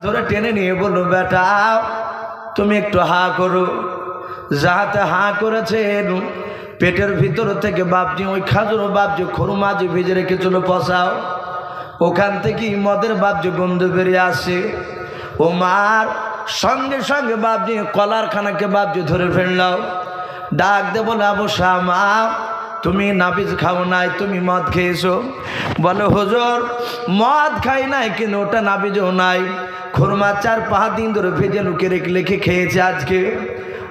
ধরে টেনে নিয়ে বললো, বেটা তুমি একটু হা করো। যাহাতে হা করেছেন পেটের ভিতর থেকে বাপজি ওই খাজুর বাপজি খরুমা যে ভেজে রেখেছিল পচাও, ওখান থেকে মদের বাপজি গন্ধ বেরিয়ে আসে। ওমার সঙ্গে সঙ্গে বাপজি কলার খানাকে বাপজি ধরে ফেললাও। ডাক দে বলে, আবু শামা তুমি নাবিজ খাও নাই, তুমি মদ খেয়েছো? বলে, হুজুর মদ খাই নাই, কিন্তু ওটা নাবিজও নাই, খুরমা 4-5 দিন ধরে ভেজে লুকে রেখে খেয়েছে আজকে।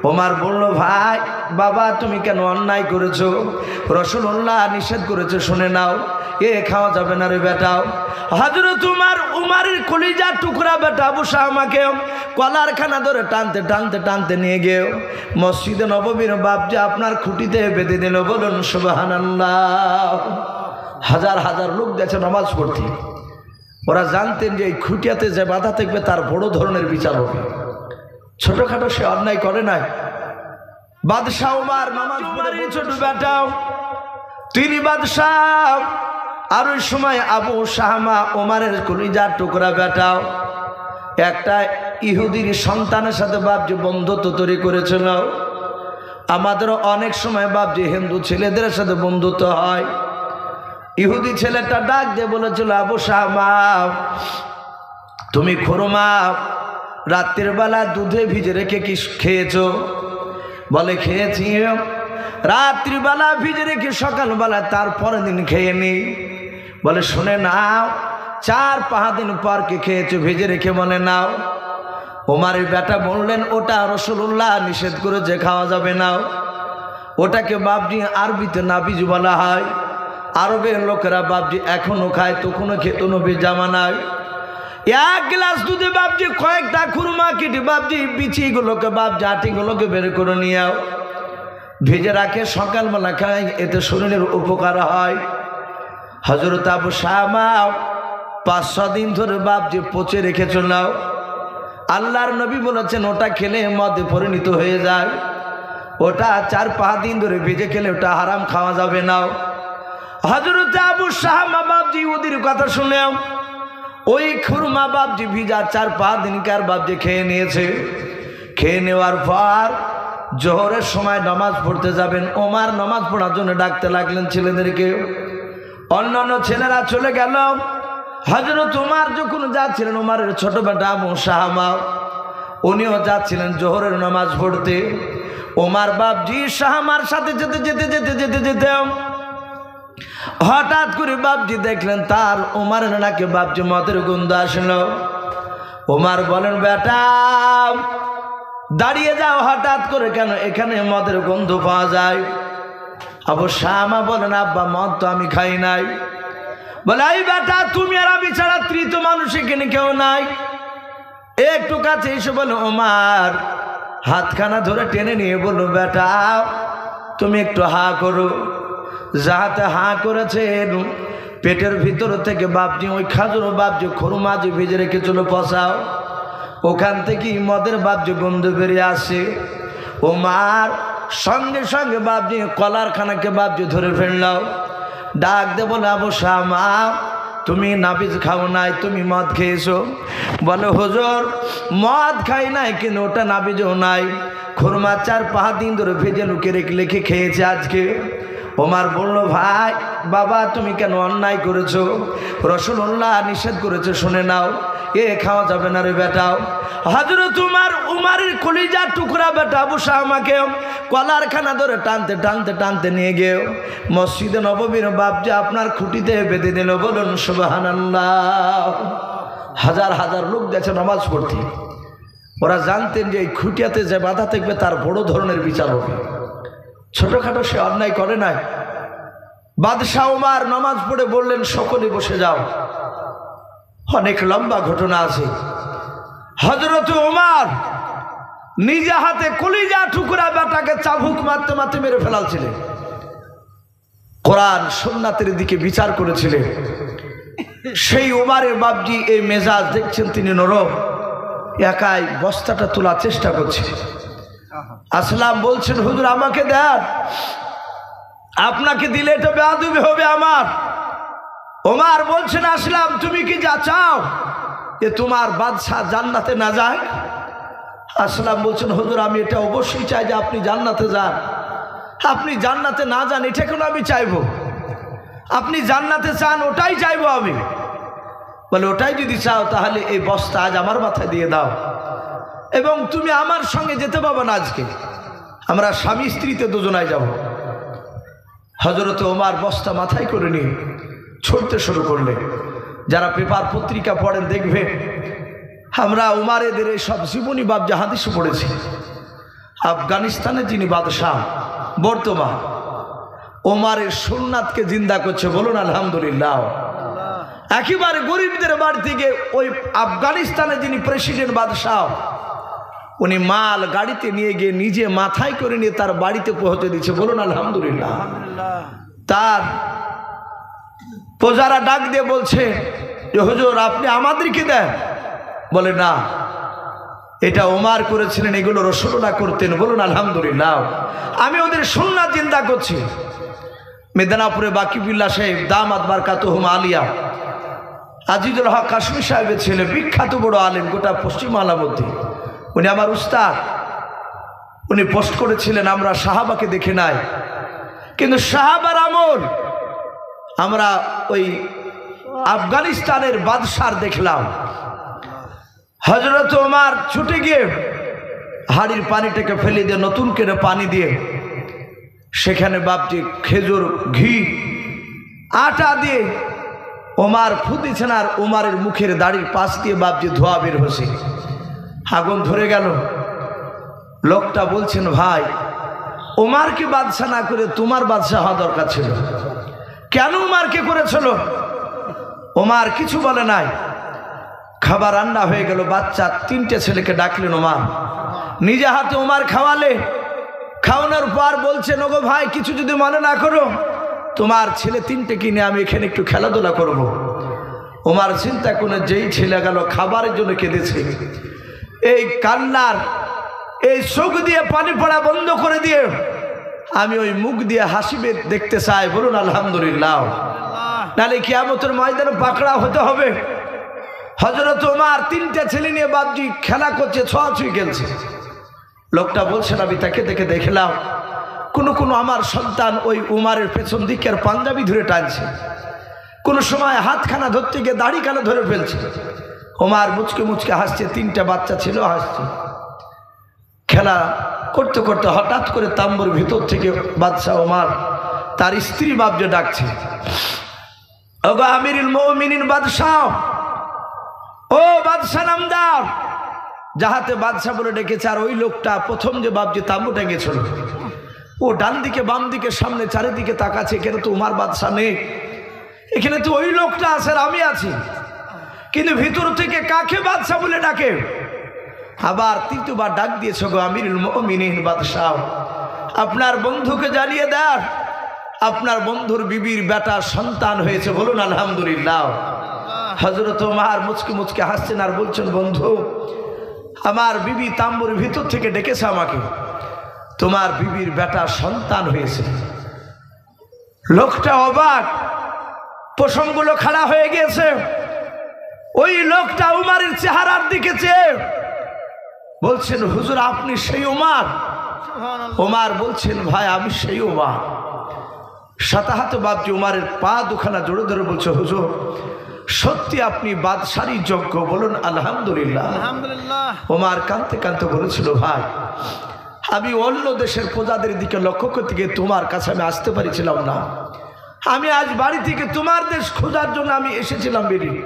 ওমার বলল, ভাই বাবা তুমি কেন অন্যায় করেছো? রাসূলুল্লাহ নিষেধ করেছে, শুনে নাও, এ খাওয়া যাবে না রে বেটাও। হযরত উমারের কলিজা টুকরা বেটা আবু শামাকে কলার খানা ধরে টানতে টানতে টানতে নিয়ে গিয়ে মসজিদে নববীর বাপজি আপনার খুঁটিতে বেঁধে দিল। বলুন সুবহানাল্লাহ। হাজার হাজার লোক গেছে নামাজ পড়তে। ওরা জানতেন যে এই খুঁটিয়াতে যে বাধা থাকবে তার বড় ধরনের বিচার হবে। ছোটখাটো সে অন্যায় করে নাই। বাদশাহ উমার নামাজ পড়ে ছোট বেটাও তিনি বাদশাহ। আর ওই সময় আবু শামা ওমারের কলিজার টুকরা বেটাও একটা ইহুদির সন্তানের সাথে বাপজি বন্ধুত্ব তৈরি করেছিল। আমাদেরও অনেক সময় বাপজি হিন্দু ছেলেদের সাথে বন্ধুত্ব হয়। ইহুদি ছেলেটা ডাক দিয়ে বলেছিল, আবু শামা তুমি খুরমা রাত্রির বেলা দুধে ভিজে রেখে কি খেয়েছো? বলে, খেয়েছি। রাত্রিবেলা ভিজে রেখে সকালবেলা তারপরের দিন খেয়ে নি। বলে, শুনে নাও 4-5 দিন পর কে খেয়েছো ভিজে রেখে? বলে, নাও। ওমারের বেটা বললেন, ওটা রাসূলুল্লাহ নিষেধ করেছে, খাওয়া যাবে না। ওটাকে বাপজি আরবিতে নাবিজ বলা হয়। আরবের লোকেরা বাপজি এখনো খায়, তখনও খেত নবীর জামানায়। 1 গ্লাস দুধে বাপজি কয়েকটা খুরমা কেটে বাপজি বিচিগুলোকে বাপজি আটিগুলোকে বের করে নিয়ে ভেজে রাখে, সকালবেলা খায়, এতে শরীরের উপকার হয়। হযরত আবু শামা 5-6 দিন ধরে বাপজি পচে রেখেছিল নাও। আল্লাহর নবী বলেছেন ওটা খেলে মদে পরিণত হয়ে যায়। ওটা 4-5 দিন ধরে ভেজে খেলে ওটা হারাম, খাওয়া যাবে না। হযরত আবু শামা বাপজি ওদের কথা শুনে ওই খুরমা বাপজি ভিজা 4-5 দিনকার বাপজি খেয়ে নিয়েছে। খেয়ে নেওয়ার পর জোহরের সময় নামাজ পড়তে যাবেন। ওমার নামাজ পড়ার জন্য ডাকতে লাগলেন ছেলেদেরকে। অন্যান্য ছেলেরা চলে গেল। হযরত উমার যখন যাচ্ছিলেন, উমারের ছোট বেটা আবু শামা উনিও যাচ্ছিলেন জোহরের নামাজ পড়তে। ওমার বাপজি শামার সাথে যেতে যেতে যেতে যেতে যেতে হঠাৎ করে বাপজি দেখলেন তার ওমারের নাকে বাপজি মদের গন্ধ আসলো। ওমার বলেন, বেটা দাঁড়িয়ে যাও, হঠাৎ করে কেন এখানে মদের গন্ধ পাওয়া যায়? আবু শামা বলেন, আব্বা মদ তো আমি খাই নাই। বলে, এই বেটা তুমি আর আমি ছাড়া তৃতীয় মানুষ এখানে কেউ নাই। একটু কাছে এসে বলে, ওমার হাতখানা ধরে টেনে নিয়ে বললো, বেটা তুমি একটু হা করো। যাহাতে হা করেছেন পেটের ভিতর থেকে বাপজি ওই খাজুর বাপজি খরুমা যে ভেজে রেখেছিল পচাও, ওখান থেকে মদের বাপজি গন্ধ বেরিয়ে আসে। ওমার সঙ্গে সঙ্গে বাপজি কলার খানাকে বাপজি ধরে ফেললাও। ডাক দে বলে, আবু শামা তুমি নাবিজ খাও নাই, তুমি মদ খেয়েছো? বলে, হুজুর মদ খাই নাই, কিন্তু ওটা নাবিজও নাই, খুরমা 4-5 দিন ধরে ভেজে লুকে রেখে খেয়েছে আজকে। ওমার বলল, ভাই বাবা তুমি কেন অন্যায় করেছো? রাসূলুল্লাহ নিষেধ করেছে, শুনে নাও, এ খাওয়া যাবে না রে বেটাও। হযরত উমারের কলিজা টুকরা বেটা আবু শামাকে কলার খানা ধরে টানতে টানতে টানতে নিয়ে গিয়ে মসজিদে নববীর বাপজি আপনার খুঁটিতে বেঁধে দিল। বলুন সুবহানাল্লাহ। হাজার হাজার লোক গেছে নামাজ পড়তে। ওরা জানতেন যে এই খুঁটিয়াতে যে বাধা থাকবে তার বড় ধরনের বিচার হবে। ছোটখাটো সে অন্যায় করে নাই। বাদশাহ উমার নামাজ পড়ে বললেন, সকলে বসে যাও। অনেক লম্বা ঘটনা আছে। হযরত উমার নিজে হাতে কলিজা টুকরা বেটাকে চাবুক মারতে মারতে মেরে ফেলাছিলেন। কোরআন সুন্নাতের দিকে বিচার করেছিলেন। সেই উমারের বাপজি এই মেজাজ দেখছেন তিনি নরম, একাই বস্তাটা তোলার চেষ্টা করছে। আসলাম বলছেন, হুজুর আমাকে দেন, আপনাকে দিলে এটা বেয়াদবি হবে আমার। ওমার বলছেন, আসলাম তুমি কি যা চাও যে তোমার বাদশাহ জান্নাতে না যায়? আসলাম বলছেন, হুজুর আমি এটা অবশ্যই চাই যে আপনি জান্নাতে যান। আপনি জান্নাতে না যান এটা কেন আমি চাইবো? আপনি জান্নাতে চান ওটাই চাইবো আমি। বলে ওটাই যদি চাও তাহলে এই বস্তা আজ আমার মাথায় দিয়ে দাও, এবং তুমি আমার সঙ্গে যেতে পারবে না। আজকে আমরা স্বামী স্ত্রীতে দুজনায় যাব। হযরত ওমর বস্তা মাথায় করে নিয়ে ছুটতে শুরু করলে। যারা পেপার পত্রিকা পড়েন দেখবে আমরা উমারেদের এই সব জীবনী বাব হাদিস পড়েছি। আফগানিস্তানে যিনি বাদশাহ বর্তমান, ওমরের সুন্নাতকে জিন্দা করছে, বলুন আলহামদুলিল্লাহ। একেবারে গরিবদের বাড়ি থেকে ওই আফগানিস্তানে যিনি প্রেসিডেন্ট বাদশাহ, উনি মাল গাড়িতে নিয়ে গিয়ে নিজে মাথায় করে নিয়ে তার বাড়িতে পৌঁছে দিচ্ছে, বলুন আলহামদুলিল্লাহ। তার প্রজারা ডাক দিয়ে বলছে যে হুজুর আপনি আমাদেরকে দেন। বলে না, এটা ওমর করেছিলেন, এগুলো রাসূলুল্লাহ করতেন, বলুন আলহামদুলিল্লাহ। আমি ওদের সুন্নাত জিন্দা করছি। মেদিনীপুরে বাকিবুল্লাহ সাহেব দামাত বারকাতুহুম আলিয়া, আজিজুল হক কাশ্মীর সাহেবের ছেলে, বিখ্যাত বড় আলেম গোটা পশ্চিম বাংলার মধ্যে, উনি আমার উস্তাদ। উনি পোস্ট করেছিলেন আমরা সাহাবাকে দেখে নাই, কিন্তু সাহাবার আমল আমরা ওই আফগানিস্তানের বাদশার দেখলাম। হযরত ওমর ছুটে গিয়ে হাড়ির পানিটাকে ফেলে দিয়ে নতুন করে পানি দিয়ে সেখানে বাপজি খেজুর, ঘি, আটা দিয়ে ওমর ফুদিয়েছেন, আর ওমরের মুখের দাড়ির পাশ দিয়ে বাপজি ধোয়া বের হয়েছে। আগুন ধরে গেল। লোকটা বলছেন, ভাই ওমরকে বাদশা না করে তোমার বাদশা হওয়া দরকার ছিল, কেন ওমরকে করেছিল? ওমর কিছু বলে নাই। খাবার রান্না হয়ে গেল, বাচ্চা তিনটে ছেলেকে ডাকলেন ওমর, নিজে হাতে ওমর খাওয়ালে। খাওয়ানোর পর বলছেন, ওগো ভাই কিছু যদি মনে না করো, তোমার ছেলে তিনটে কিনে আমি এখানে একটু খেলাধুলা করব। ওমর চিন্তা করে যেই ছেলে গেল খাবারের জন্য কেঁদেছে, এই কান্নার এই চোখ দিয়ে পানি পড়া বন্ধ করে দিয়ে আমি ওই মুখ দিয়ে হাসিবে দেখতে চাই, বলুন আলহামদুলিল্লাহ। নাহলে কিয়ামতের ময়দানে পাকড়া হতে হবে। হযরত ওমর তিনটা ছেলে নিয়ে বাপজি খেলা করছে, ছোঁয়াছুঁই খেলছে। লোকটা বলছেন, আমি তাকে দেখে দেখলাম কোনো আমার সন্তান ওই উমারের পেছন দিকের পাঞ্জাবি ধরে টানছে, কোনো সময় হাতখানা ধরতে গিয়ে দাড়িখানা ধরে ফেলছে। ওমর মুচকে মুচকে হাসছে, তিনটা বাচ্চা ছিল হাসছে। খেলা করতে করতে হঠাৎ করে তাম্বুর ভিতর থেকে বাদশাহ ওমর তার স্ত্রী বাপজে ডাকছে, ওগো আমিরুল মুমিনিন বাদশাহ, ও বাদশাহ নামদার। যাহাতে বাদশাহ বলে ডেকেছে। আর ওই লোকটা প্রথম যে বাপজি তাম্বু টেঙ্গেছিল, ও ডান দিকে বাম দিকে সামনে চারিদিকে তাকাচ্ছে, এখানে তো উমার বাদশাহ নেই, এখানে তো ওই লোকটা আছে আর আমি আছি, কিন্তু ভিতর থেকে কাকে বাদশাহ বলে ডাকে? আবার তৃতীয়বার ডাক দিয়েছে, গো আমিরুল মুমিনিন বাদশাহ, আপনার বন্ধুকে জানিয়ে দেন আপনার বন্ধুর বিবির বেটা সন্তান হয়েছে, বলুন আলহামদুলিল্লাহ। হযরত ওমর মুচকি মুচকি হাসছেন আর বলছেন, বন্ধু আমার বিবি তাম্বুর ভিতর থেকে ডেকেছে আমাকে, তোমার বিবির বেটা সন্তান হয়েছে। লোকটা অবাক, প্রসঙ্গগুলো খাড়া হয়ে গিয়েছে। ওই লোকটা উমারের চেহারার দিকে চেয়ে বলছেন, হুজুর আপনি সেই ওমর? ওমর বলছেন, ভাই আমি সেই ওমর। সাথে হাতে বাপজি উমারের পা দুখানা জোরে ধরে বলছে, হুজুর সত্যি আপনি বাদশাহী যোগ্য, বলুন আলহামদুলিল্লাহ। ওমর কাঁদতে কাঁদতে বলেছিল, ভাই আমি অন্য দেশের প্রজাদের দিকে লক্ষ্য করতে গিয়ে তোমার কাছে আমি আসতে পারছিলাম না। আমি আজ বাড়ি থেকে তোমার দেশ খোঁজার জন্য আমি এসেছিলাম বেরিয়ে।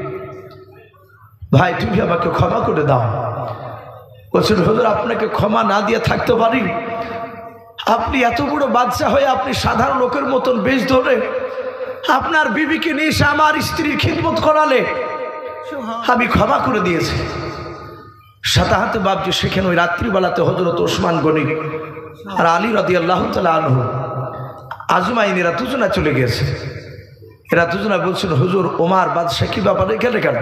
ভাই তুমি আমাকে ক্ষমা করে দাও। বলছেন, হুজুর আপনাকে ক্ষমা না দিয়ে থাকতে পারি? আপনি এত বড় বাদশা হয়ে আপনি সাধারণ লোকের মতন বেশ ধরে আপনার বিবিকে নিয়ে এসে আমার স্ত্রীর খিদমত করালে, আমি ক্ষমা করে দিয়েছি। সাথে হাতে বাপজি সেখানে ওই রাত্রিবেলাতে হযরত ওসমান গনি আর আলী রাদিয়াল্লাহু তাআলা আনহু আজমাইন এরা দুজনা চলে গেছে। এরা দুজনা বলছেন, হুজুর ওমর বাদশা কি ব্যাপার এখানে কেন?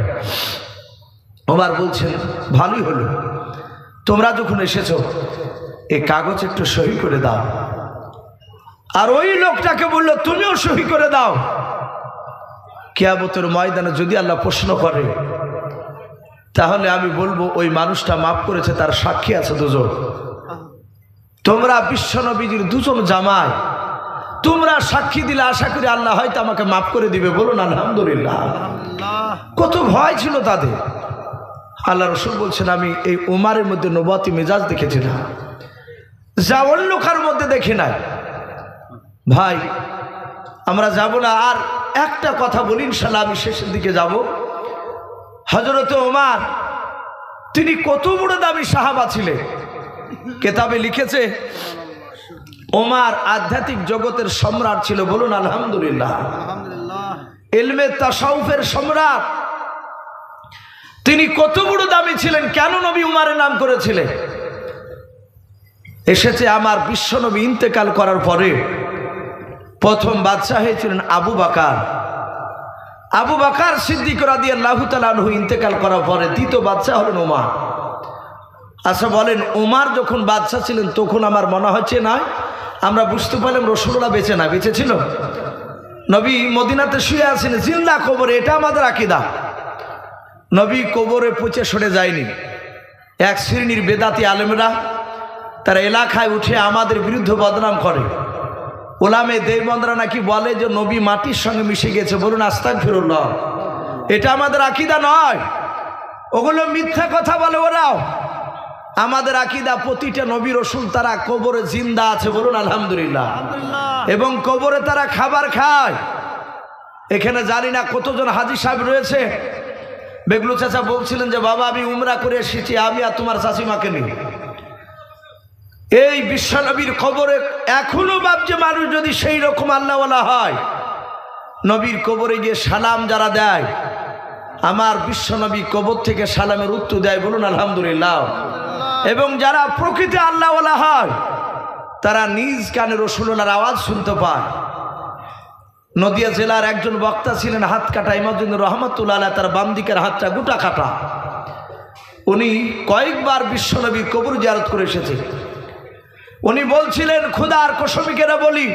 ওমর বলছেন, ভালোই হলো, তোমরা যখন এসেছো এই কাগজ একটু সই করে দাও। আর ওই লোকটাকে বললো, তুমিও সই করে দাও। কিয়ামতের ময়দানে যদি আল্লাহ প্রশ্ন করে তাহলে আমি বলবো ওই মানুষটা মাফ করেছে, তার সাক্ষী আছে দুজন। তোমরা বিশ্বনবীজির দুজন জামাই, তোমরা সাক্ষী দিলে আশা করি আল্লাহ হয়তো আমাকে মাফ করে দিবে। বলুন আলহামদুলিল্লাহ। কত ভয় ছিল তাদের। আল্লাহ রসুল বলছেন আমি এই উমারের মধ্যে নবুয়তি মেজাজ দেখেছিলাম, যা অন্য কার মধ্যে দেখি নাই। ভাই আমরা যাব না, আর একটা কথা বলি ইনশাআল্লাহ, আমি শেষের দিকে যাব। হযরত ওমর তিনি কত বড় দামি সাহাবা ছিলেন। কিতাবে লিখেছে ওমর আধ্যাত্মিক জগতের সম্রাট ছিল। বলুন আলহামদুলিল্লাহ। ইলমে তাসাউফের সম্রাট। তিনি কত বড় দামি ছিলেন, কেন নবী উমারের নাম করেছিলেন? এসেছে আমার বিশ্বনবী ইন্তেকাল করার পরে প্রথম বাদশা হয়েছিলেন আবু বকর। আবু বকর সিদ্দিক রাদিয়াল্লাহু তাআলা আনহু ইন্তেকাল করার পরে দ্বিতীয় বাদশা হলেন ওমর। আচ্ছা বলেন, ওমর যখন বাদশা ছিলেন তখন আমার মনে হচ্ছে না, আমরা বুঝতে পারলাম রাসূলুল্লাহ বেঁচে না, বেঁচে ছিল। নবী মদিনাতে শুয়ে আছেন জিন্দা কবরে, এটা আমাদের আকীদা। নবী কবরে পচে সরে যায়নি। এক শ্রেণীর বেদাতি আলেমরা তারা এলাকায় উঠে আমাদের বিরুদ্ধে বদনাম করে। ওলামে দেওবন্দরা নাকি বলে যে নবী মাটির সঙ্গে মিশে গেছে। বলুন আস্তাগফিরুল্লাহ। এটা আমাদের আকীদা নয়, ওগুলো মিথ্যা কথা বলে ওরাও। আমাদের আকীদা প্রতিটা নবী রাসূল তারা কবরে জিন্দা আছে। বলুন আলহামদুলিল্লাহ। এবং কবরে তারা খাবার খায়। এখানে জানি না কতজন হাজী সাহেব রয়েছে। বেগলু চাচা বলছিলেন যে বাবা আমি উমরা করে এসেছি, আমি আর তোমার চাচিমাকে নিই। এই বিশ্বনবীর কবরে এখনো ভাবছে মানুষ যদি সেই রকম আল্লাহওয়ালা হয়, নবীর কবরে গিয়ে সালাম যারা দেয়, আমার বিশ্বনবী কবর থেকে সালামের উত্তর দেয়। বলুন আলহামদুলিল্লাহ। এবং যারা প্রকৃতি আল্লাহওয়ালা হয় তারা নিজ কানে রাসূলুল্লাহর আওয়াজ শুনতে পায়। নদিয়া জেলার একজন বক্তা ছিলেন হাত কাটা ইমামুদ্দিন রহমাতুল্লাহ আলাইহি, তার বাম দিকের হাতটা গোটা কাটা। উনি কয়েকবার বিশ্বনবীর কবর জিয়ারত করে এসেছে। উনি বলছিলেন খোদার কসমিকেরা বলি,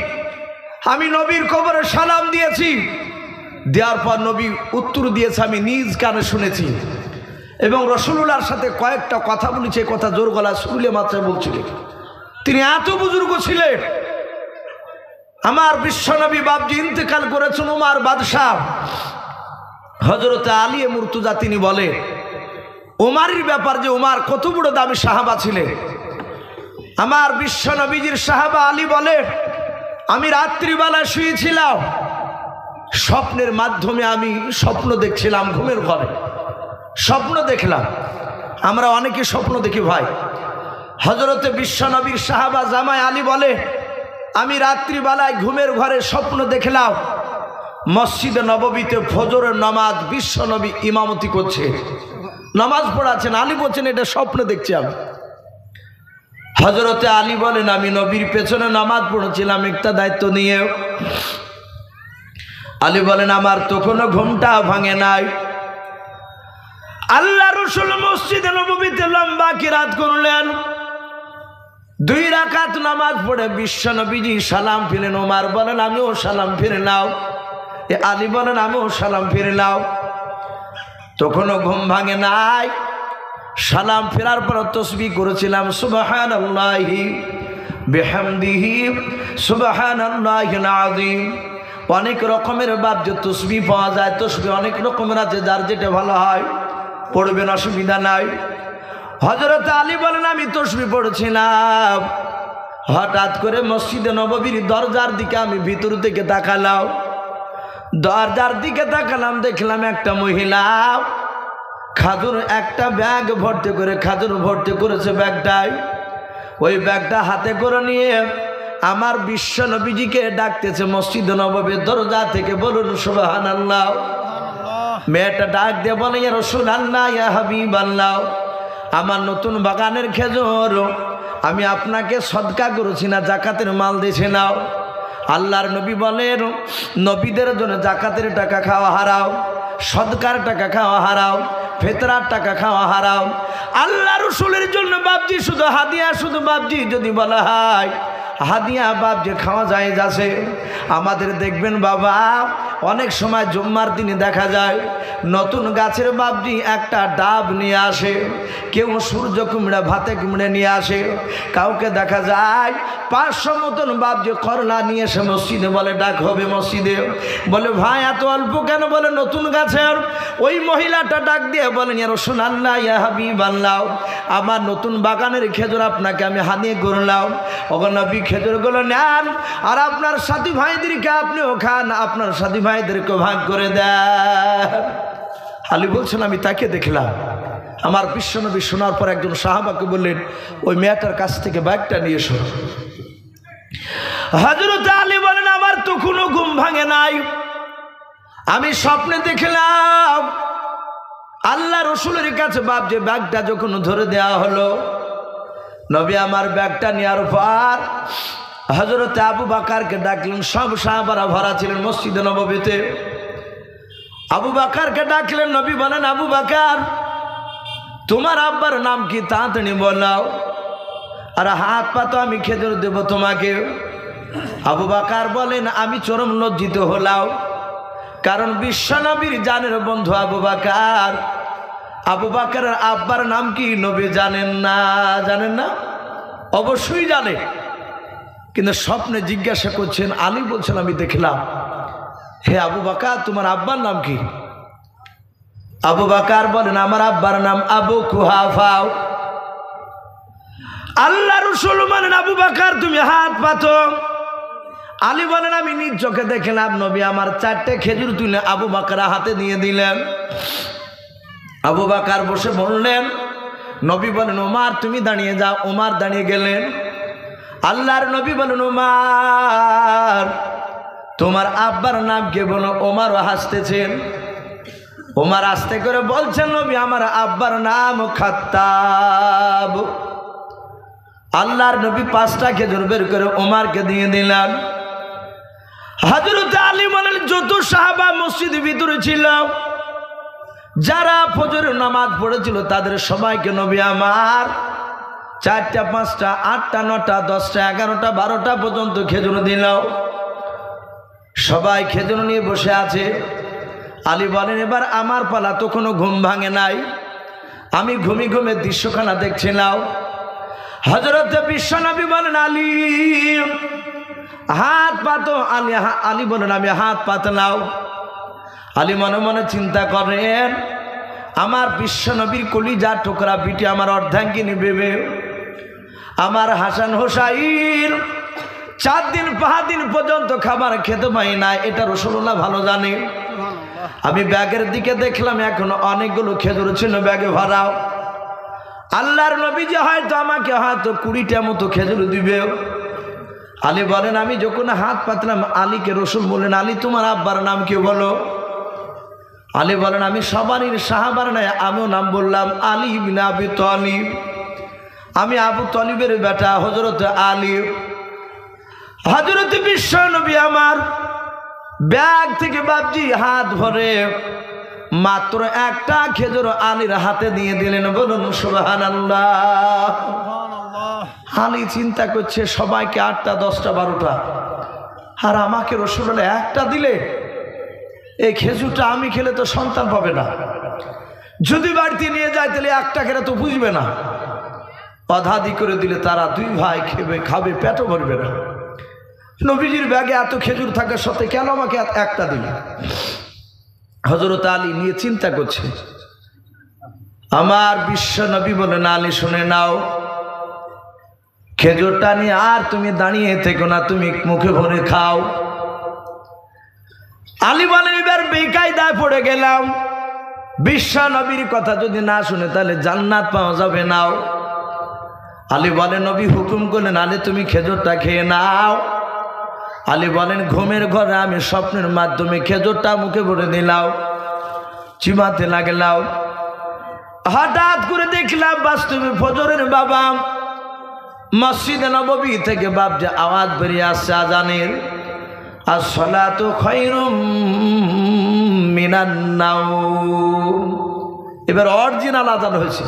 আমি নবীর কবরে সালাম দিয়েছি, দেওয়ার পর নবী উত্তর দিয়েছে আমি নিজ কানে শুনেছি। এবং রাসূলুল্লাহর সাথে কয়েকটা কথা বলেছে, কথা জোর গলা শুনলে মাত্রা বলছিলেন। তিনি এত বুজুর্গ ছিলেন। আমার বিশ্বনবী বাপজি ইন্তেকাল করেছেন উমর বাদশাহ। হযরত আলী মুর্তজা তিনি বলে উমারের ব্যাপার যে উমর কত বড় দামি সাহাবা ছিলেন। আমার বিশ্বনবীজির সাহাবা আলী বলে আমি রাত্রিবেলা শুয়েছিলাম, স্বপ্নের মাধ্যমে আমি স্বপ্ন দেখছিলাম, ঘুমের ঘরে স্বপ্ন দেখলাম। আমরা অনেকে স্বপ্ন দেখি ভাই। হযরতে বিশ্বনবীর সাহাবা জামাই আলী বলে আমি রাত্রিবেলায় ঘুমের ঘরে স্বপ্ন দেখলাম মসজিদে নববীতে ফজরের নামাজ বিশ্বনবী ইমামতি করছে, নামাজ পড়াচ্ছেন। আলী বলছেন এটা স্বপ্নে দেখছি আমি। হযরতে আলী বলেন আমি নবীর পেছনে নামাজ পড়ছিলাম একটা দায়িত্ব নিয়ে। আলী বলেন আমার তো কোনো ঘুমটা ভাঙে নাই। আল্লাহ রাসূল মসজিদে নববীতে লম্বা কিরাত করলেন, 2 রাকাত নামাজ পড়ে বিশ্বনবীজি সালাম ফিরেন। ওমর বলেন আমিও সালাম ফিরে নাও। আলী বলেন আমিও সালাম ফিরে নাও। তখনও ঘুম ভাঙে নাই। সালাম ফেরার পর তাসবিহ করেছিলাম সুবহানাল্লাহি বিহামদিহি সুবহানাল্লাহিল আযীম। অনেক রকমের বাদ্য তাসবিহ পাওয়া যায়, তাসবিহ অনেক রকমের আছে, যার যেটা ভালো হয় পড়বেন, অসুবিধা নাই। হযরত আলী বলেন আমি তাসবিহ পড়ছিলাম, হঠাৎ করে মসজিদে নববীর দরজার দিকে আমি ভিতর থেকে তাকালাম। দরজার দিকে তাকালাম, দেখলাম একটা মহিলা খাজুর একটা ব্যাগ ভর্তি করে খাজুর ভর্তি করেছে ব্যাগটায়। ওই ব্যাগটা হাতে করে নিয়ে আমার বিশ্বনবীজিকে ডাকতেছে মসজিদে নববীর দরজা থেকে। বলুন সুবহানাল্লাহ। মেয়েটা ডাক দিয়ে বলে ইয়া রাসূলুল্লাহ ইয়া হাবিবাল্লাহ, আমার নতুন বাগানের খেজুর আমি আপনাকে সদকা করেছি না, জাকাতের মাল দিয়েছি নাও। আল্লাহর নবী বলেন নবীদের জন্য জাকাতের টাকা খাওয়া হারাম, সদকার টাকা খাওয়া হারাম, ফিতরার টাকা খাওয়া হারাম। আল্লাহ রাসূলের জন্য বাপজি শুধু হাদিয়া, শুধু বাপজি যদি বলা হয় হাদিয়া বাপজি খাওয়া যায় যাচ্ছে। আমাদের দেখবেন বাবা অনেক সময় জুম্মার দিনে দেখা যায় নতুন গাছের বাবজি একটা ডাব নিয়ে আসে, কেউ সূর্য কুমড়া ভাতে কুমড়ে নিয়ে আসে, কাউকে দেখা যায় 500 মতন বাবজি করলা নিয়ে এসে মসজিদে বলে ডাক হবে মসজিদে। বলে ভাই এত অল্প কেন? বলে নতুন গাছের। ওই মহিলাটা ডাক দিয়ে বলেন ইয়া রাসূলুল্লাহ ইয়া হাবিবাল্লাহ, আমার নতুন বাগানের খেজুর আপনাকে আমি হাদিয়া করলাম। ওগো নবী খেজুরগুলো নেন আর আপনার সাথী ভাইদেরকে আপনিও খান, আপনার সাথী ভাইদেরকে ভাগ করে দেন। আলী বলছেন আমি তাকে দেখলাম। আমার বিশ্বনবী শোনার পর একজন সাহাবাকে বললেন ওই মেয়েটার কাছ থেকে ব্যাগটা নিয়ে এসো। হযরত আলী বলেন আমার তো কোনো ঘুম ভাঙে নাই, আমি স্বপ্নে দেখলাম আল্লাহ রসুলের কাছে বাপ যে ব্যাগটা যখন ধরে দেওয়া হলো, নবী আমার ব্যাগটা নেওয়ার পর হযরত আবু বকরকে ডাকলেন। সব সাহাবারা ভরা ছিলেন মসজিদে নববীতে। আবু বকরকে ডাকলেন। নবী বলেন আবু বকর তোমার আব্বার নাম কি? তাড়াতাড়ি বলাও, আর হাত পা তো আমি খেজুর দেব তোমাকে। আবু বকর বলেন আমি চরম লজ্জিত হলাম, কারণ বিশ্বনবীর জানের বন্ধু আবু বকর। আবু বকরের আব্বার নাম কি নবী জানেন না? জানেন না? অবশ্যই জানে, কিন্তু স্বপ্নে জিজ্ঞাসা করছেন। আলী বলছেন আমি দেখলাম। হে আবু বকর তোমার আব্বার নাম কি? আবু বকর বলেন আমার আব্বার নাম আবু কুহাফা। আল্লাহ রাসূল বলেন আবু বকর তুমি হাত পাতো। আলী বলেন আমি নিজ চোখে দেখলাম নবী আমার 4টে খেজুর তুলে আবু বকর হাতে দিয়ে দিলেন। আবু বকর বসে বললেন। নবী বলেন ওমর তুমি দাঁড়িয়ে যাও। ওমর দাঁড়িয়ে গেলেন। আল্লাহর নবী বলেন ওমর তোমার আব্বার নাম কে? বলো। ওমরও হাসতেছেন। ওমর আস্তে করে বলছেন নবী আমার আব্বার নাম খাত্তাব। আল্লাহর নবী 5টা খেজুর বের করে ওমরকে দিয়ে দিলেন। হযরত আলী বলেন যত সাহাবা মসজিদের ভিতরে ছিল, যারা ফজরের নামাজ পড়েছিল তাদের সবাইকে নবী আমার 4টা 5টা 8টা 9টা 10টা 11টা 12টা পর্যন্ত খেজুর দিল। সবাই খেজুর নিয়ে বসে আছে। আলী বলেন এবার আমার পালা, তো কোনো ঘুম ভাঙে নাই, আমি ঘুমি ঘুমে দৃশ্যখানা দেখছিলাম। হযরত বিশ্বনবী বলেন আলী হাত পাতো। আলী বলেন আমি হাত পাতলাম। আলী মনে মনে চিন্তা করেন আমার বিশ্বনবীর কলিজা টুকরা বিটি আমার অর্ধাঙ্গিনী বেবে, আমার হাসান হোসাইন 4 দিন 5 দিন পর্যন্ত খাবার খেতে পাই না, এটা রাসূলুল্লাহ ভালো জানে। আমি ব্যাগের দিকে দেখলাম এখন অনেকগুলো খেজুর ছিল ব্যাগে ভরাও। আল্লাহর নবী যে হয়তো আমাকে হয়তো 20টা মতো খেজুর দিবে। আলী বলেন আমি যখন হাত পাতলাম আলীকে রাসূল বললেন আলী তোমার আব্বার নাম কি বলো? আলী বলেন আমি সবারই সাহাবার নাই আমিও নাম বললাম আলী ইবনে আবি তালিব, আমি আবু তালিবের বেটা হযরত আলী। হযরত বিশ্বনবী আমার ব্যাগ থেকে বাবজি হাত ভরে মাত্র একটা খেজুর আলীর হাতে দিয়ে দিলেন। বলুন সুবহানাল্লাহ। আলী চিন্তা করছে সবাইকে 8টা 10টা 12টা, আর আমাকে রাসূলুল্লাহ একটা দিলে, এই খেজুরটা আমি খেলে তো সন্তান পাবে না, যদি বাড়িতে নিয়ে যায় তাহলে একটা খেলে তো বুঝবে না, অধাদি করে দিলে তারা 2 ভাই খাবে পেটও ভরবে না। নবীজির ব্যাগে এত খেজুর থাকা সত্ত্বে কেন আমাকে একটা দিল? হযরত আলী নিয়ে চিন্তা করছে। আমার বিশ্ব নবী বলেন আলী শুনে নাও, খেজুরটা নিয়ে আর তুমি দাঁড়িয়ে থেকো না, তুমি মুখে ভরে খাও। আলী বলেন এবার বেকায়দায় পড়ে গেলাম, বিশ্ব নবীর কথা যদি না শুনে তাহলে জান্নাত পাওয়া যাবে না। আলী বলেন নবী হুকুম করলেন আলী তুমি খেজুরটা খেয়ে নাও। আলী বলেন ঘুমের ঘরে আমি স্বপ্নের মাধ্যমে খেজুরটা মুখে ভরে দিলাম, চিবাতে লাগলাম। হঠাৎ করে দেখলাম বাস্তবে ফজরের বাবা মসজিদে নববী থেকে বাপ যে আওয়াজ বেরিয়ে আসছে আজানের, আসসালাতু খায়রুম মিনান নাওম। এবার অরিজিনাল আজান হয়েছে,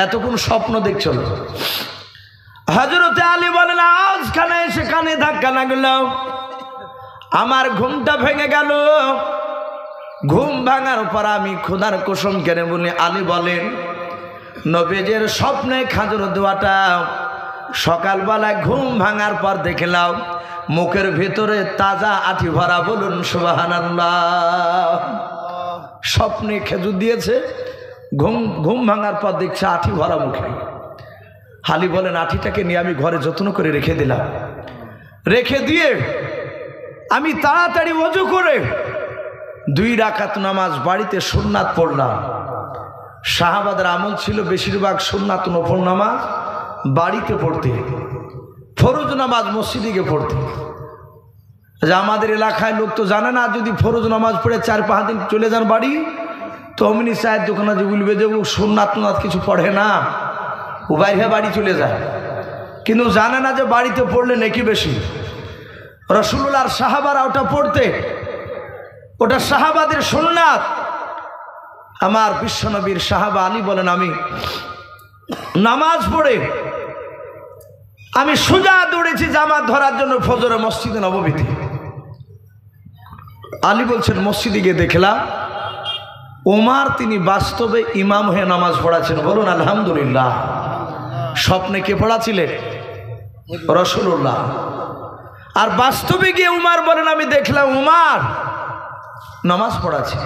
এতক্ষণ স্বপ্ন দেখছিল। হযরত আলী বলেন আওয়াজখানে সেখানে ধাক্কা লাগলো। আমার ঘুমটা ভেঙে গেল। ঘুম ভাঙার পর আমি খোদার কসম কেনে বলি, আলী বলেন নবীজির স্বপ্নে খাজুর দোয়াটা সকালবেলায় ঘুম ভাঙার পর দেখলাম মুখের ভিতরে তাজা আঠি ভরা। বলুন সুবহানাল্লাহ। স্বপ্নে খেজুর দিয়েছে, ঘুম ভাঙার পর দেখছে আঠি ভরা মুখে। আলী বলেন আঠিটাকে নিয়ে আমি ঘরে যত্ন করে রেখে দিলাম। রেখে দিয়ে আমি তাড়াতাড়ি ওযু করে 2 রাকাত নামাজ বাড়িতে সুন্নাত পড়লাম। সাহাবাদের আমল ছিল বেশিরভাগ সুন্নাত নফল নামাজ বাড়িতে পড়তে, ফরজ নামাজ মসজিদে গিয়ে পড়তে। আমাদের এলাকায় লোক তো জানে না, যদি ফরজ নামাজ পড়ে 4-5 দিন চলে যান বাড়ি, তো অমনি চায়ের দোকানে যে বলবে যে ও সুন্নাত কিছু পড়ে না, ও বাইরে বাড়ি চলে যায়। কিন্তু জানে না যে বাড়িতে পড়লে নেকি বেশি। রাসূলুল্লাহর সাহাবারা ওটা পড়তে, ওটা সাহাবাদের সুন্নাত। আমার বিশ্বনবীর সাহাবা আলী বলেন আমি নামাজ পড়ে আমি সোজা দৌড়েছি জামাত ধরার জন্য ফজরে মসজিদে নববীতে। আলী বলছেন মসজিদে গিয়ে দেখলাম ওমর তিনি বাস্তবে ইমাম হয়ে নামাজ পড়াচ্ছেন। বলুন আলহামদুলিল্লাহ। স্বপ্নে কে পড়াছিলেন? রাসূলুল্লাহ। আর বাস্তবে গিয়ে উমর বলেন আমি দেখলাম উমর নামাজ পড়াচ্ছে।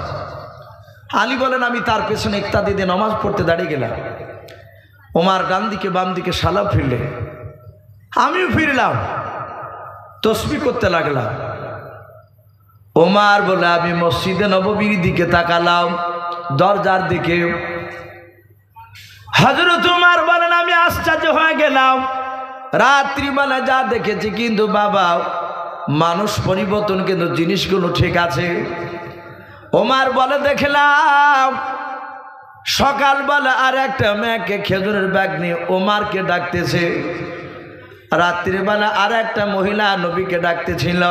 আলী বলেন আমি তার পেছনে ইক্তাদি দিয়ে নামাজ পড়তে দাঁড়িয়ে গেলাম। উমর ডান দিকে বাম দিকে সালাম ফিরলে, আমিও ফিরলাম, তসবিহ করতে লাগলাম। উমর বলে আমি মসজিদে নববীর দিকে তাকালাম, দরজার দিকে। হযরত উমর বলেন আমি আশ্চর্য হয়ে গেলাম। রাত্রিবেলা যা দেখেছি কিন্তু বাবা মানুষ পরিবর্তন, কিন্তু জিনিসগুলো ঠিক আছে। উমর বলে দেখলাম সকালবেলা আর একটা মেয়েকে খেজুরের ব্যাগ নিয়ে উমরকে ডাকতেছে, রাত্রিবেলা আর একটা মহিলা নবীকে ডাকতেছিল।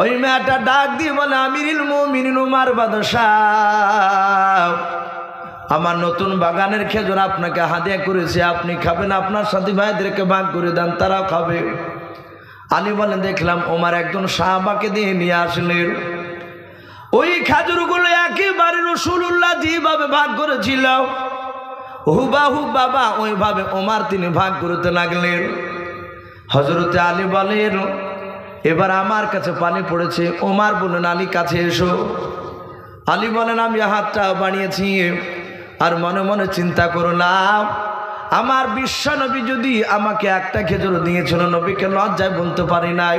ওই মেয়েটা ডাক দিয়ে বলে আমিরুল মুমিনিন উমর বাদশাহ, আমার নতুন বাগানের খেজুর আপনাকে হাদিয়া করেছে, আপনি খাবেন, আপনার সাথী ভাইদেরকে ভাগ করে দেন, তারাও খাবে। আলী বলেন দেখলাম ওমর একজন সাহাবাকে দিয়ে নিয়ে আসলেন। ওই খেজুরগুলো একেবারে রাসূলুল্লাহ যেভাবে ভাগ করেছিল হুবাহু বাবা ওইভাবে ওমর তিনি ভাগ করতে লাগলেন। হযরতে আলী বলেন এবার আমার কাছে পানি পড়েছে। ওমর বলেন আলী কাছে এসো। আলী বলেন আমি হাতটা বানিয়েছি আর মনে মনে চিন্তা করলাম আমার বিশ্বনবী যদি আমাকে একটা খেজুর দিয়েছিল নবীকে লজ্জায় বলতে পারি নাই,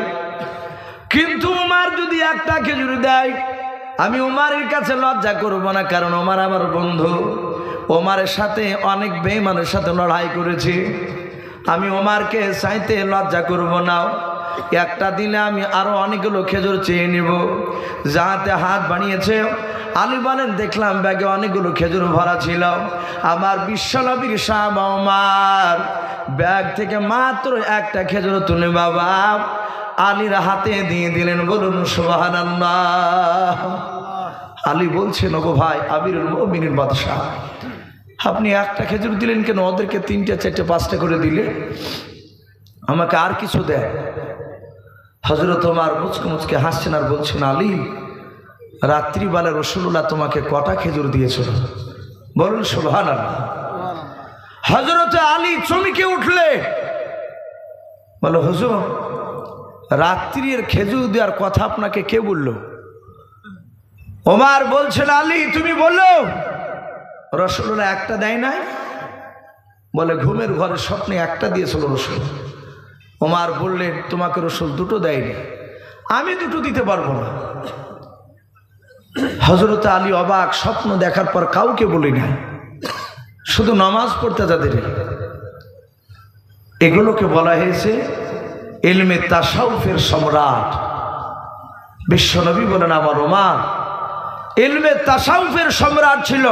কিন্তু ওমর যদি একটা খেজুর দেয় আমি ওমরের কাছে লজ্জা করব না, কারণ ওমর আমার বন্ধু। ওমরের সাথে অনেক বেঈমানের সাথে লড়াই করেছি, আমি ওমরকে চাইতে লজ্জা করব না। একটা দিনে আমি আরো অনেকগুলো খেজুর চেয়ে নিব। যাতে হাত বানিয়েছে আলী বলেন দেখলাম ব্যাগে অনেকগুলো খেজুর ভরা ছিল। আমার বিশ্বনবীর সাহাবা ওমর ব্যাগ থেকে মাত্র একটা খেজুর তুলে বাবা আলীর হাতে দিয়ে দিলেন। বলুন সুবহানাল্লাহ। আলী বলছেন ওগো ভাই আমিরুল মুমিনিন বাদশাহ, আপনি একটা খেজুর দিলেন কেন? ওদেরকে 3টা 4টা 5টা করে দিলে, আমাকে আর কিছু দেন। হযরত ওমর মুচকে মুচকে হাসছেন আর বলছেন আলী রাত্রিবেলা রাসূলুল্লাহ তোমাকে কটা খেজুর দিয়েছিল? বলুন সুবহানাল্লাহ। হযরত আলী চমকে উঠলে বলো হুজুর রাত্রির খেজুর দেওয়ার কথা আপনাকে কে বলল? ওমর বলছেন আলী তুমি বললো রাসূলুল্লাহ একটা দেয় নাই? বলে ঘুমের ঘরে স্বপ্নে একটা দিয়েছিল রাসূল। ওমর বললেন তোমাকে রাসূল 2টো দেয়নি, আমি 2টো দিতে পারবো না। হযরত আলী অবাক, স্বপ্ন দেখার পর কাউকে বলি নাই, শুধু নামাজ পড়তে যাদের। এগুলোকে বলা হয়েছে ইলমে তাসাউফের সম্রাট। বিশ্বনবী বলেন আমার ওমর ইলমে তাসাউফের সম্রাট ছিল।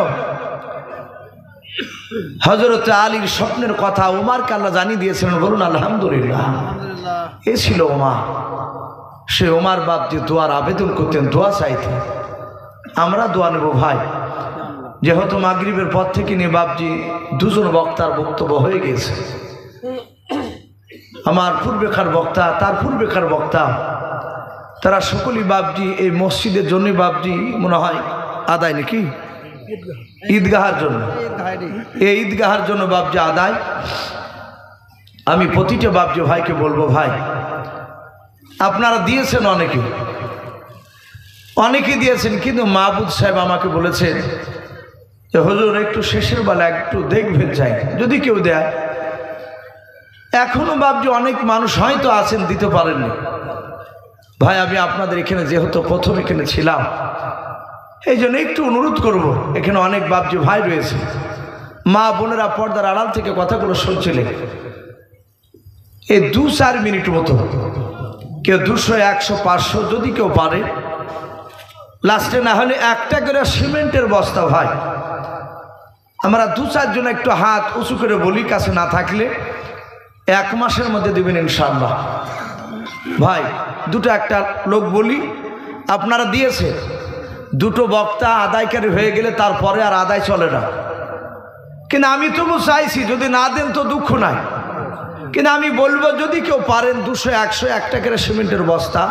হযরত আলীর স্বপ্নের কথা ওমরকে আল্লাহ জানিয়ে দিয়েছিলেন। বলুন আলহামদুলিল্লাহ। এ ছিল ওমর। সে ওমর বাপ যে দোয়ার আবেদন করতেন, দোয়া চাইতেন। আমরা দোয়া নেব ভাই, যেহেতু মাগরিবের পর থেকে নিয়ে বাপজি 2জন বক্তার বক্তব্য হয়ে গেছে। আমার পূর্বেকার বক্তা, তার পূর্বেকার বক্তা, তারা সকলেই বাবজি এই মসজিদের জন্যই বাবজি মনে হয় আদায় নাকি ঈদগাহার জন্য, এই ঈদগাহার জন্য বাবজি আদায়। আমি প্রতিটা বাবজি ভাইকে বলবো, ভাই আপনারা দিয়েছেন, অনেকে দিয়েছেন, কিন্তু মাহবুব সাহেব আমাকে বলেছেন যে হুজুর একটু শেষের বেলা একটু দেখবেন চাই যদি কেউ দেয়। এখনো বাবজি অনেক মানুষ হয়তো আছেন দিতে পারেননি। ভাই আমি আপনাদের এখানে যেহেতু প্রথম এখানে ছিলাম, এই জন্য একটু অনুরোধ করব, এখানে অনেক বাবজি ভাই রয়েছে, মা বোনেরা পর্দার আড়াল থেকে কথাগুলো শুনছিলেন, এই 2-4 মিনিট মতো কেউ 200, 100, 500 যদি কেউ পারে, লাস্টে না হলে একটা করে সিমেন্টের বস্তা, ভাই আমরা 2-4 জন একটু হাত উঁচু করে বলি, কাছে না থাকলে 1 মাসের মধ্যে দেবেন ইনশাআল্লাহ। ভাই দুটো একটা লোক বলি, আপনারা দিয়েছে, দুটো বক্তা আদায়কারী হয়ে গেলে তারপরে আর আদায় চলে না। কিন্তু আমি তবু চাইছি যদি না দেন তো দুঃখ নাই, কিন্তু আমি বলবো যদি কেউ পারেন 200, 100 একটা করে সিমেন্টের বস্তা,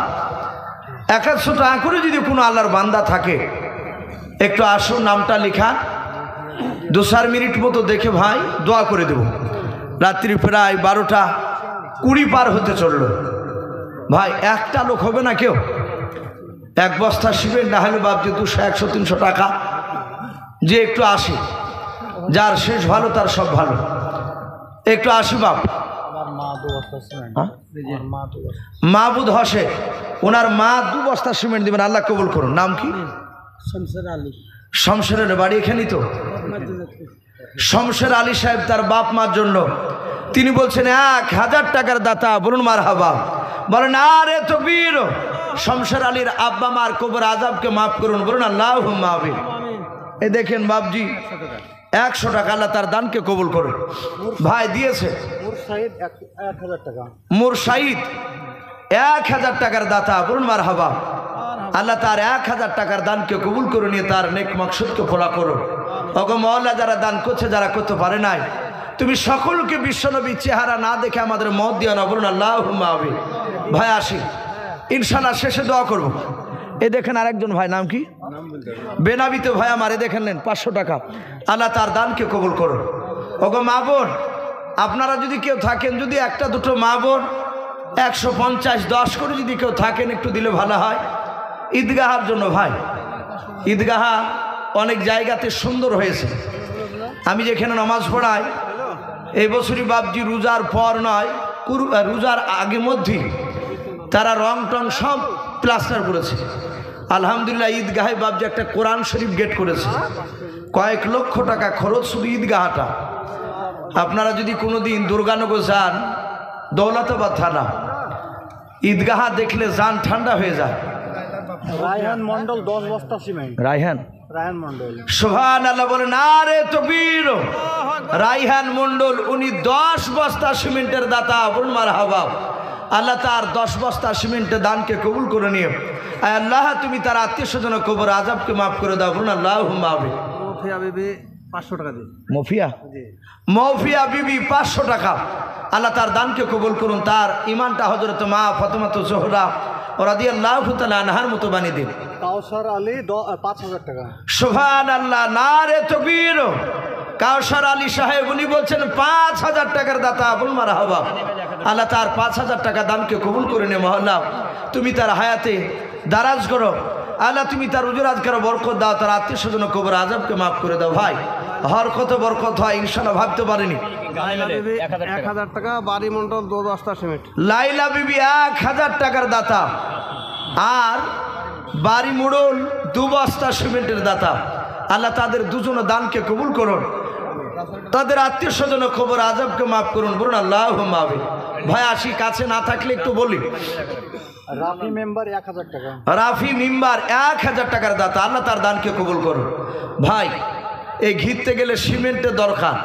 100 টাকা করে যদি কোনো আল্লাহর বান্দা থাকে একটু আসুন, নামটা লেখা, 2-4 মিনিট মতো দেখে ভাই দোয়া করে দেব। রাত্রি প্রায় 12টা 20 পার হতে চললো। ভাই একটা লোক হবে না কেউ, 1 বস্তা সিমেন্ট না হলে বাবজি 200, 100, 300 টাকা যে একটু আসে, যার শেষ ভালো তার সব ভালো, একটু আসি বাপ। মাহবুদ হোসেন ওনার মা 2 বস্তা সিমেন্ট দিবেন, আল্লাহ কবুল করুন। নাম কি? শমশের আলী, বাড়ি এখানেই তো। শমশের আলী সাহেব তার বাপ মার জন্য তিনি বলছেন 1000 টাকার দাতা, বলুন মারহাবা, বলেন আরে তাকবীর। শমশের আলীর আব্বা মার কবর আযাবকে মাফ করুন, বলুন আল্লাহুম্মা আমিন। এই দেখেন বাবজি 100 টাকা, আল্লাহ তার দানকে কবুল করুন। ভাই দিয়েছে মুরশাইদ 1000 টাকার দাতা, বলুন মারহাবা, আল্লাহ তার 1000 টাকার দানকে কবুল করে নিয়ে তার নেক মাকসুদকে পুরা করুন। ওগো মওলা, যারা দান করছে, যারা করতে পারে নাই, তুমি সকলকে বিশ্বনবী চেহারা না দেখে আমাদের মত দিও না, বলুন আল্লাহুম্মা আমিন। ভাই আসি ইনশাআল্লাহ, শেষে দোয়া করব। এ দেখেন আরেকজন ভাই, নাম কি? বেনাবিতে ভাই আমার, এ দেখেন নেন 500 টাকা, আল্লাহ তার দানকে কবুল করুন। ওগো মা বোন, আপনারা যদি কেউ থাকেন, যদি একটা দুটো মা বোন 150, 10 করে যদি কেউ থাকেন একটু দিলে ভালো হয় ঈদগাহার জন্য। ভাই ঈদগাহা অনেক জায়গাতে সুন্দর হয়েছে। আমি যেখানে নামাজ পড়াই, এই বছরই বাবজি রোজার পর নয়, রোজার আগে মধ্যেই তারা রং টং সব প্লাস্টার করেছে। আলহামদুলিল্লাহ ঈদগাহে বাবজি একটা কোরআন শরীফ গেট করেছে, কয়েক লক্ষ টাকা খরচ শুধু ঈদগাহাটা। আপনারা যদি কোনোদিন দুর্গানগর যান, দৌলতাবাদ থানা, ঈদগাহা দেখলে জান ঠান্ডা হয়ে যায়। রায়হান মন্ডল 10 বস্তা সিমেন্ট। রায়হান মন্ডল, সুবহানাল্লাহ, বলেন আরে তাকবীর। রায়হান মন্ডল উনি 10 বস্তা সিমেন্টের দাতা, বলুন মারহাবা। আল্লাহ তার 10 বস্তা সিমেন্টের দানকে কবুল করে নিয়ে, আল্লাহ তুমি তার আত্মীয় স্বজন কবর আযাবকে মাফ করে দাও, বলুন আল্লাহুম্মা আমিন। মফিয়া বিবি 500 টাকা দিন। মফিয়া বিবি 500 টাকা, আল্লাহ তার দানকে কবুল করুন। তার ইমানটা হযরত মা ফাতেমাতুজ জোহরা রাদিয়াল্লাহু তাআলা আনহার মতো বানিয়ে দিন। কাউসার আলী 5000 টাকা। সুবহানাল্লাহ, নারে তাকবীর। কাউসার আলী সাহেব উনি বলছেন 5000 টাকার দাতা, বলুন মারহাবা। আল্লাহ তার 5000 টাকা দানকে কবুল করে নে মহল্লা, তুমি তার হায়াতে দারাজ করো, আল্লাহ তুমি তার উজরাত করো, বরকত দাও, তার আত্মীয় স্বজন কবর আযাবকে মাফ করে দাও। ভাই হর কত বরকত হয় ইনশাআল্লাহ ভাবতে পারিনি। 1000 টাকা, বাড়ি মন্ডল 2 বস্তা সিমেন্ট। লাইলা বিবি 1000 টাকার দাতা, আর বাড়ি মোড়ল 2 বস্তা সিমেন্টের দাতা, আল্লাহ তাদের দুজনের দানকে কবুল করুন, তাদের আত্মীয় স্বজন খবর আযাবকে মাফ করুন, বলুন আল্লাহুম্মা আমিন। ভাই আসি, কাছে না থাকলে একটু বলি। রাফি মেম্বার 1000 টাকা। রাফি মেম্বার 1000 টাকার দাতা, আল্লাহ তার দানকে কবুল করুন। ভাই এই ঘিরতে গেলে সিমেন্টের দরকার,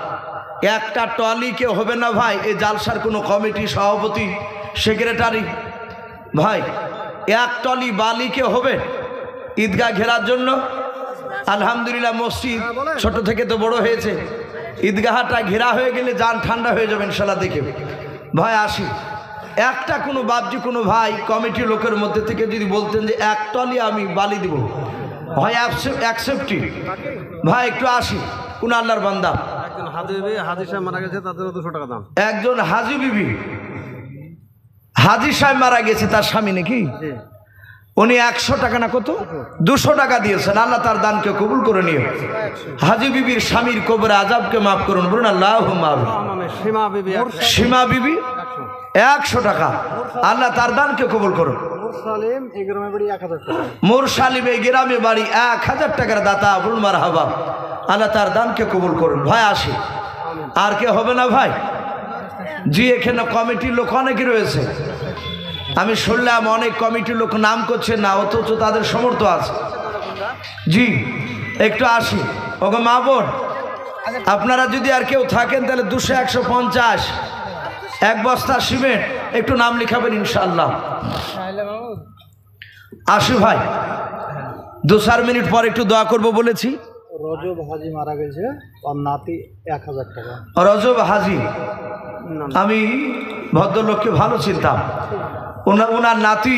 একটা টলি কেউ হবে না ভাই। এই জালসার কোনো কমিটি, সভাপতি, সেক্রেটারি, ভাই 1 টলি বালি কে হবে ঈদগাহ ঘেরার জন্য? আলহামদুলিল্লাহ মসজিদ ছোট থেকে তো বড় হয়েছে, ঈদগাহটা ঘেরা হয়ে গেলে জান ঠান্ডা হয়ে যাবে ইনশাআল্লাহ। দেখে ভাই আসি, একটা কোনো বাপজি কোনো ভাই কমিটির লোকের মধ্যে থেকে যদি বলতেন যে এক টলি আমি বালি দিব, হয় অ্যাকসেপ্টি ভাই একটু আসি। কোন আল্লাহর বান্দা? একজন হাজি বিবি, হাজি সাহেব মারা গেছে, তার জন্য 200 টাকা দাম। একজন হাজি বিবি, হাজি সাহেব মারা গেছে, তার স্বামী নাকি, উনি 100 টাকা না কত 200 টাকা দিয়েছেন। আল্লাহ তার দানকে কবুল করে নিও। হাজি বিবির স্বামীর কবরে আযাবকে মাফ করুন, বলুন আল্লাহুম্মা আমিন। সীমা বিবি, সীমা বিবি 100 টাকা, আল্লাহ তার দানকে কবুল করুন। মুরসালিম এই গ্রামে বাড়ি 1000 টাকা। মুরসালিম এই গ্রামে বাড়ি 1000 টাকার দাতা, বলুন মারহাবা, আল্লাহ তার দানকে কবুল করুন। ভাই আসি, আর কে হবে না ভাই? জি এখানে কমিটির লোক অনেকে রয়েছে, আমি শুনলাম অনেক কমিটির লোক নাম করছে না, অথচ তাদের সমর্থ আছে। জি একটু আসি। ওগো মা বোন, আপনারা যদি আর কেউ থাকেন তাহলে 200, 150, 1 বস্তা সিমেন্ট একটু নাম লিখাবেন ইনশাআল্লাহ। আসি ভাই, 2-4 মিনিট পর একটু দোয়া করব বলেছি। রজব হাজি মারা গেছে, আর নাতি 1000 টাকা। রজব হাজি, আমি ভদ্রলোককে ভালো চিনতাম, ওনার নাতি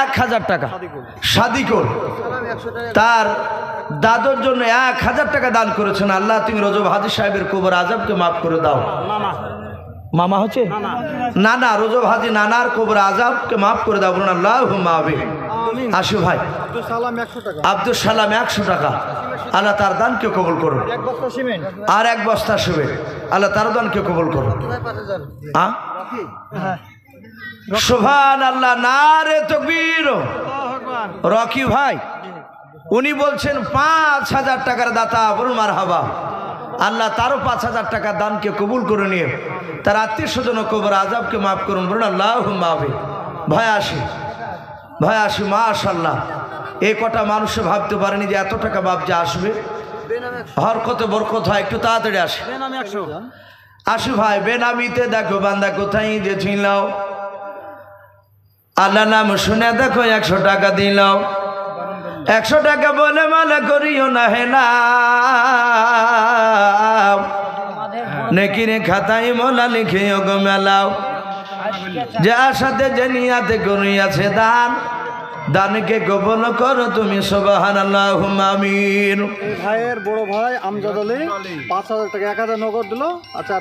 1000 টাকা সাদিকুল, তার দাদুর জন্য 1000 টাকা দান করেছেন। আল্লাহ তুমি রজব হাজি সাহেবের কবর আযাবকে মাফ করে দাও। মামা হচ্ছে নানা, রজব হাজি নানার কবর আযাবকে মাফ করে দাও, বলুন আল্লাহুম্মা আমিন। আসু ভাই, আব্দুল সালাম 100 টাকা, আল্লাহ তার দানকে কবুল করুন। আর 1 বস্তা সিমেন্ট, আল্লাহ তার দানকে কবুল করুন। সুবহানাল্লাহ, নারে তাকবীর। রকি ভাই উনি বলছেন 5000 টাকার দাতা, বলুন মারহাবা, আল্লাহ তারও 5000 টাকা দানকে কবুল করে নিয়ে তার আত্মীয় স্বজন কবর আযাবকে মাফ করুন, বলুন আল্লাহুম্মা আমিন। ভাই আসি, ভাই আসি, মাশাআল্লাহ। এই কটা মানুষে ভাবতে পারেনি যে এত টাকা বাপ যে আসবে, হরকত বরকত হয়। একটু তাড়াতাড়ি আসি, আসি ভাই। বেনামিতে দেখো বান্দা কোথায় যে ছিলাও, আল্লাহ নাম শুনে দেখো 100 টাকা দিলাও। 100 টাকা বলে মালা করিও না হে না, নেকিরে খাতাই মোলা লিখিও গো মেলাও। যে আশাতে যে নিয়াতে করিয়াছে দান, দানকে কবুল করো তুমি, সুবহানাল্লাহুম্মা আমিন। ভাইয়ের বড় ভাই আমজাদ আলী 5000 টাকা 1000 নগদ দিল। আচ্ছা,